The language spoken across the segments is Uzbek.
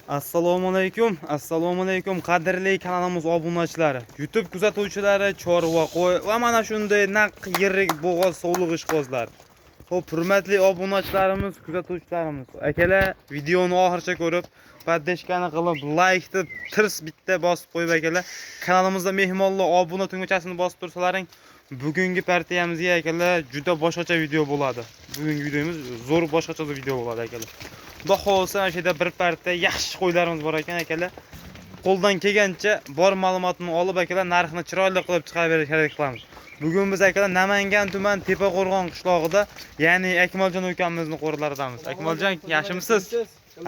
Assalomu alaykum qadrli kanalimiz obunachilari, YouTube kuzatuvchilari, chorva qo'y va mana shunday naq yirik bo'g'oz sovliq ishqozlar. Xo'p, hurmatli obunachilarimiz, kuzatuvchilarimiz, akalar, videoni oxirigacha ko'rib, poddeshkani qilib, like deb tirs bitta bosib qo'yib akalar, kanalimizda mehmonlar obuna tugmachasini bosib tursalaring, bugungi partiyamizga akalar juda boshqacha video bo'ladi. Bugungi videomiz zo'r boshqacha video bo'ladi akalar. Xudo xolsa o'sha yerda bir partiya yaxshi qo'ylarimiz bor ekan akalar. Qo'ldan kelgancha bor ma'lumotni olib akalar narxini chiroyli qilib chiqarib kerak qilamiz. Bugun biz akalar Namangan tuman Tepaqo'rg'on qishlog'ida, ya'ni Akmaljon ukamizni qo'rlaridamiz. Akmaljon, yaxshimisiz?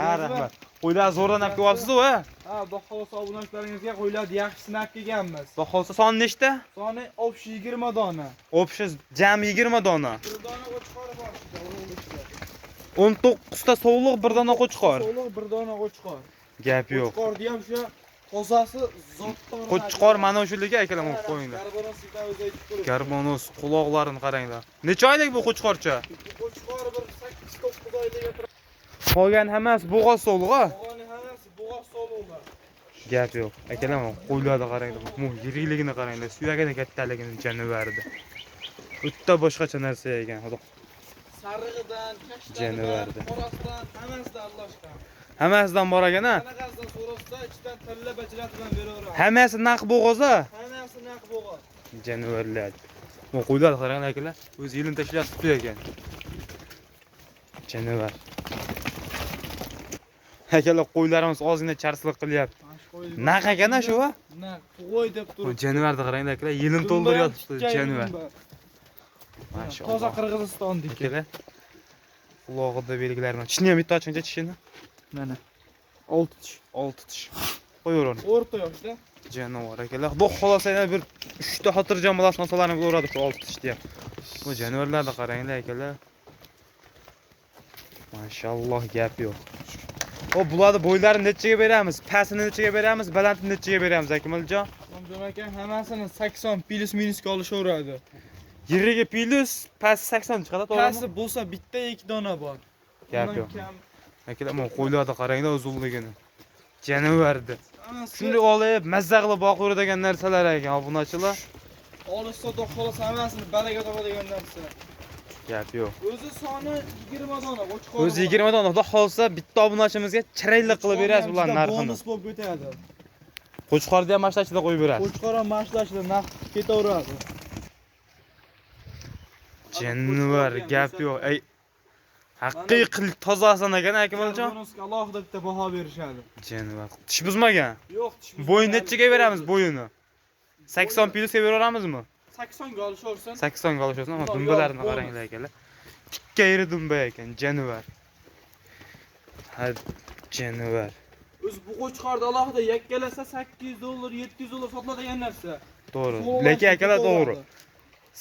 Ha, rahmat. Qo'ylar zo'rdan olib kelyapsiz-ku, ha? Ha, xudo xolsa obunachalaringizga qo'ylarni yaxshi sinab kelganmiz. Xudo xolsa soni nechta? Soni obshi 20 dona. Obshi jami 20 dona. 1 dona qo'chqor bor. 19 ta sovliq, 1 dona qo'chqor. Sovliq 1 dona qo'chqor. Gap yo'q. Qo'chqorni ham shu qozasi zotdan. Qo'chqor mana o'shularga akalar qo'yinglar. Garbonos quloqlarini qaranglar. Necha oylik bu qo'chqorcha? Qo'chqor bir 8-9 oylik. Qolgan hammasi bo'g'oz sovliq-a? Qolgan hammasi bo'g'oz sovliqlar. Gap yo'q. Akalar, qo'ylarni qaranglar. Yirikligini qaranglar, suyagini kattaligini janavardi. O'tda boshqacha narsa ekan, xudo. Sarig'idan, kashtaridan, qorasidan, hammasidan Allohdan. Hammasidan bor ekan-a? Qanaqasidan so'rasa, ichidan tilla bajrat bilan beraveramiz. Hammasi naq bo'g'oz-a? Hammasi naq bo'g'oz. Janavarlar. Bu qo'ylarni qaranglar akalar, o'z yilini tashlab tutdi ekan. Janavar. Akalar, qo'ylarimiz ozgina charslik qilyapti. Naq ekan-a shu va? Naq, qo'y deb turib. Janavarni qaranglar akalar, yilini to'ldiryapti janavar. Mashallah. Toza Qirg'izistondagi. Akalar, qulog'ida belgilar bilan. Tishni ham bitta ochingcha, tishini. Mana 6 tish. 6 tish. Qo'yaveramiz. O'rta yoshda. Janavar akalar. Xudo xolasa yana bir 3 ta xotirjam bolasini olsalarini bo'laveradi shu 6 tishni ham. Bu janavarlarni qaranglar akalar. Mashalloh, gap yo'q. Xo'p, bularni bo'ylarini nechaga beramiz? Pasini nechaga beramiz? Balandini nechaga beramiz, Akmaljon? Demak, hammasini 80 plus minusga olishaveradi. Yiriga plus, pasi 80 chiqadi, to'g'rimi? Pasi bo'lsa bitta 2 dona bor. Gap yo'q. Akalar, men qo'ylarni qaranglar uzunligini. Janavardi. Shunday olib, mazza qilib boqaveradigan narsalar ekan, obunachilar. Olishsa xudo xolasa hammasini balaga topadigan narsa. Gap yo'q. O'zi soni 20 dona, qo'chqor. O'zi 20 dona, xudo xolsa bitta obunachimizga chiroyli qilib berasiz bular narxini. Bonus bo'lib ketadi. Qo'chqorni ham mashlashida qo'yib berasiz. Qo'chqor ham mashlashida naq ketaveradi. Janavar, gap yo'q. Ey, haqiqiy tozasan ekan, Akmaljon. Bonusga alohida bitta baho berishadi. Janavar. Tish buzmagan. Yo'q, tish. Bo'yin nechaga beramiz bo'yini? 80 plusga beraveramizmi? 80 ga olishaversin. 80 ga olishaversin, ammo dumbalarini qaranglar akalar. Tikka yeri dumba ekan, janavar. Ha, janavar. O'zi bu qo'chqorda alohida yakkalasa 800 dollar, 700 dollar sotiladigan narsa. To'g'ri. Lekin akalar to'g'ri.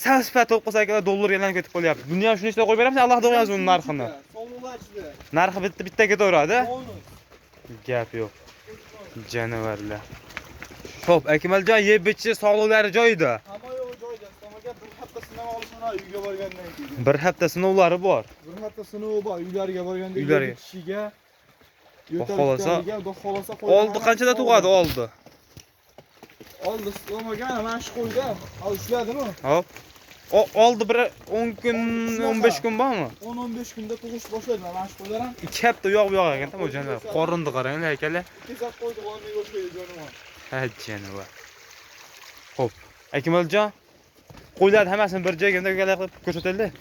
Sal-sifat o'qisa akalar dollar aylanib ketib qolyapti. Buni ham shuni ichida qo'yib beramiz, Allohga qo'yamiz uni narxini. Sovg'achilar. Narxi bitta ketaveradi. Gap yo'q. Janavarlar. Xo'p, Akmaljon, yeb-ichish sog'liqlari joyida. Hamma yo'q joyida. Tomaga bir hafta sinov olishini uyga borgandan keyin. Bir hafta sinovlari bor. Bir hafta sinovi bor, uylariga borganda Uylariga. kishiga Xohlasa oldi qanchada tug'adi oldi? Oldi islamagan mana shu qo'yda. Al ushladimi? Hop. Oldi bir 10 kun, 15 kun bormi? 10-15 kunda tug'ish boshlaydi mana shu qo'ylar ham. Ikki hafta u yoq bu yoq ekan, bu janavar. Qorinni qaranglar akalar. Ikki soat qo'ydi, o'rniga o'xshaydi jonivar. Ha, janavar. Xo'p, Akmaljon, qo'ylarni hammasini bir joyga qilib ko'rsatinglar.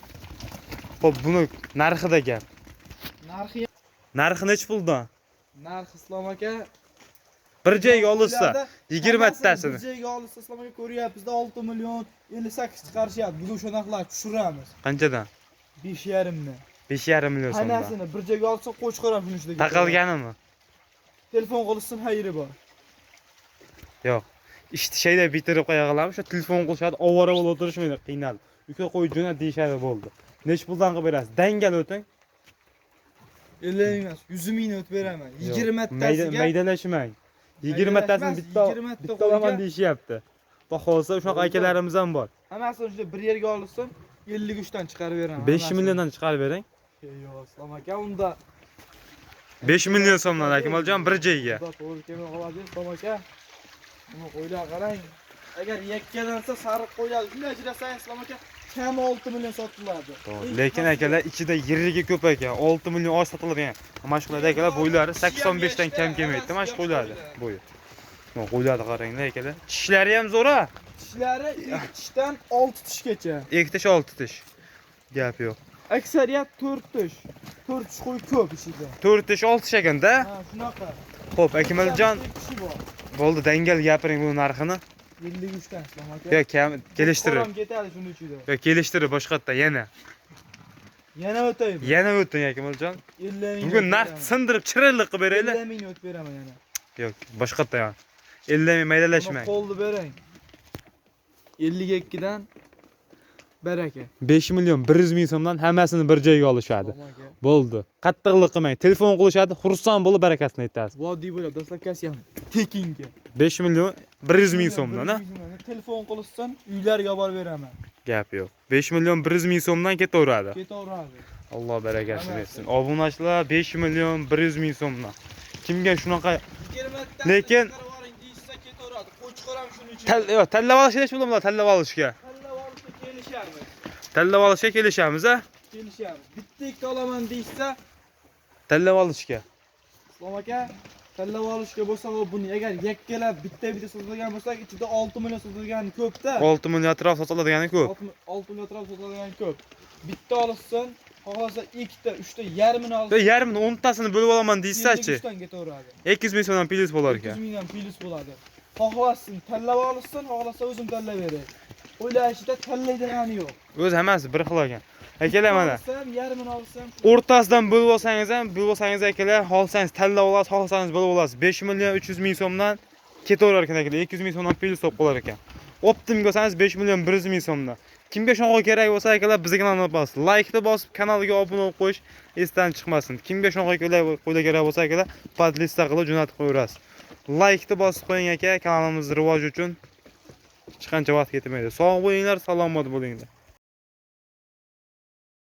Xo'p, buni narxida gap. Narxi necha puldan? Narx Islom aka bir joyga olsa 20 tasini. Bir joyga olsa Islom aka ko'ryapmiz-da 6 million 58 chiqarishyapti. Bugun shunaqalar tushiramiz. Qanchadan? 5,5 dan. 5,5 million so'mdan. Hammasini bir joyga olsa qo'chqor ham shuni ichiga. Taqalganimi? Telefon qilishsin xayri bor. Yo'q. Ishni shayda bitirib qo'yag'alarmi? Shu telefon qilishadi, ovora bo'lib o'tirishmaydi, qiynalib. Uka qo'yib jo'nat deyishadi bo'ldi. Nech puldan qilib berasiz? Dangal o'ting. 50 emas, 100 ming o'tib beraman. 20 tasiga maydalashmang. 20 tasini bitta olaman deyishyapti. Xohlasa shunaqa akalarimiz ham bor. Hammasini shunday bir yerga olsin, 53 dan chiqarib beraman. 5 milliondan chiqarib bering. Yo'q, Islom aka, unda 5 million so'mdan Akmaljon bir joyga. To'g'ri kelmay qoladi, Islom aka. Buni qo'ylar qarang. Agar yakkalansa sariq qo'yadi. Shunday ajrasangiz Islom aka, kam 6 million sotiladi. Lekin akalar ichida yirrigi ko'p ekan. 6 million osh sotiladigan. Mana shu qo'ylarda akalar bo'ylari 85 dan kam kelmaydi. Mana shu qo'ylarda bo'yi. Mana qo'ylarda qaranglar akalar. Tishlari ham zo'ra. Tishlari 2 tishdan 6 tishgacha. 2 tish 6 tish. Gap yo'q. Aksariyat 4 tish. 4 tish qo'y ko'p ichida. 4 tish 6 tish ekanda. Ha, shunaqa. Xo'p, Akmaljon, Tishi bor. bo'ldi, dangal gapiring bu narxini. 53 dan Islom aka. Yo, kam kelishtirib. Qo'ram ketadi shuning ichida. Yo, kelishtirib boshqatda yana. Yana o'taymi? Yana o'ting Akmaljon. 50 ming. Bugun narx sindirib chirillik qilib beraylik. 50 ming o'tib beraman yana. Yo'q, boshqatda yo. 50 ming maydalashmang. Qo'lni berang. 52 dan baraka. 5 million 100 ming so'mdan hammasini bir joyga olishadi. Bo'ldi. Qattiqlik qilmang. Telefon qilishadi, xursand bo'lib barakasini aytasiz. Vodiy bo'ladi, dastlabkasi ham tekinga. 5 million 100 ming so'mdan, ha? Telefon qilishsan, uylarga olib beraman. Gap yo'q. 5 million 100 ming so'mdan ketaveradi. Ketaveradi. Alloh barakasini bersin. Obunachilar 5 million 100 ming so'mdan. Kimga shunaqa Lekin- deyishsa ketaveradi. Qo'chqor ham shuning uchun. yo'q, tanlab olish kerak bo'ladimi? Tanlab olishga. Tanlab olishga kelishamiz. Tanlab olishga kelishamiz, ha? Kelishamiz. Bitta ikki olaman deyishsa, Tanlab olishga. Islom aka, tanlab olishga bo'lsa, buni agar yakkalab bitta sotilgan bo'lsa, ichida 6 million sotilgani ko'p-da. 6 million atrof sotiladigani ko'p. 6 million atrof sotilgani ko'p. Bitta olishsan, xohlasa 2 ta, 3 ta yarmini olsa, Yarmini 10 tasini bo'lib olaman deysa-chi. 200 dan ketaveradi. 200 ming so'mdan plyus bo'lar 200 ekan. mingdan plyus bo'ladi. Xohlasin tanlab olishsan, xohlasa o'zim tanlab beray. O'ylashida tanlaydigani yo'q. O'z hammasi bir xil ekan. Akalar mana Olsam, yarmini olsam, o'rtasidan bo'lib olsangiz ham, bo'lib olsangiz akalar, xohlasangiz tanlab olasiz, xohlasangiz bo'lib olasiz. 5 million 300 ming so'mdan ketaverar ekan akalar. 200 ming so'mdan plyus bo'lib qolar ekan. Optimga olsangiz 5 million 100 ming so'mdan. Kimga shunga kerak bo'lsa akalar bizga kanalni bosib, like-ni bosib, kanalga obuna bo'lib qo'yish esdan chiqmasin. Kimga shunga kerak bo'lsa akalar, podlista qilib jo'natib qo'yasiz. Like-ni bosib qo'ying aka, kanalimiz rivoji uchun hech qancha vaqt ketmaydi. Sog' bo'linglar, salomat bo'linglar.